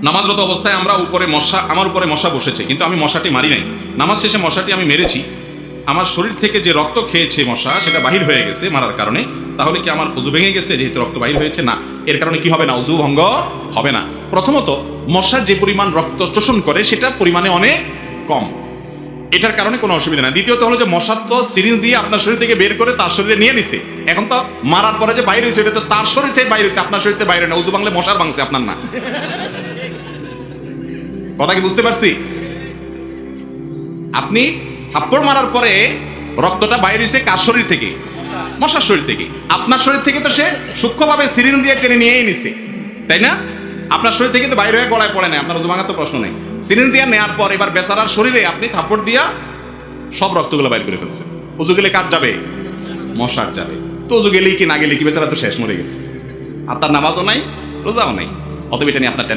নামাজরত অবস্থায় আমরা আমার উপরে মশা বসেছে, কিন্তু আমি মশাটি মারি নাই। নামাজ শেষে মশাটি আমি মেরেছি, আমার শরীর থেকে যে রক্ত খেয়েছে মশা সেটা বাহির হয়ে গেছে মারার কারণে, তাহলে কি আমার ওযু ভেঙে গেছে যেহেতু রক্ত বাহির হয়েছে? না, এর কারণে কি হবে না, ওযু ভঙ্গ হবে না। প্রথমত, মশা যে পরিমাণ রক্ত শোষণ করে সেটা পরিমাণে অনেক কম, এটার কারণে কোনো অসুবিধা না। দ্বিতীয়ত হলো যে মশা তো সিরিঞ্জ দিয়ে আপনার শরীর থেকে বের করে তার শরীরে নিয়ে নিছে, এখন তো মারার পরে যে বাইরে হয়েছে এটা তো তার শরীর থেকে বাইরে হয়েছে, আপনার শরীর থেকে বাইরে না। ওযু ভাঙলে মশার ভাঙছে, আপনার না। কথা কি বুঝতে পারছি? আপনি থাপ্পড় মারার পরে রক্তটা বাইরে হয়েছে কার শরীর থেকে? মশার শরীর থেকে। আপনার শরীর থেকে তো সে সূক্ষ্মভাবে সিরিঞ্জ দিয়ে টেনে নিয়েই নিছে, তাই না? আপনার শরীর থেকে তো বাইরে হয়ে গলায় পড়ে নাই, আপনার ওযু ভাঙার তো প্রশ্ন নেই। সিরিঞ্জ দিয়ে নেওয়ার পর এবার বেচারার শরীরে আপনি থাপ্পড় দিয়া সব রক্তগুলো বাইর করে ফেলছেন। ওযু গেলে কার যাবে? মশার যাবে। তো ওযু গেলেই কি না গেলে কি, বেচারা তো শেষ, মরে গেছে, আর তার নামাজও নাই, রোজাও নাই। অতএব এটা নিয়ে আপনার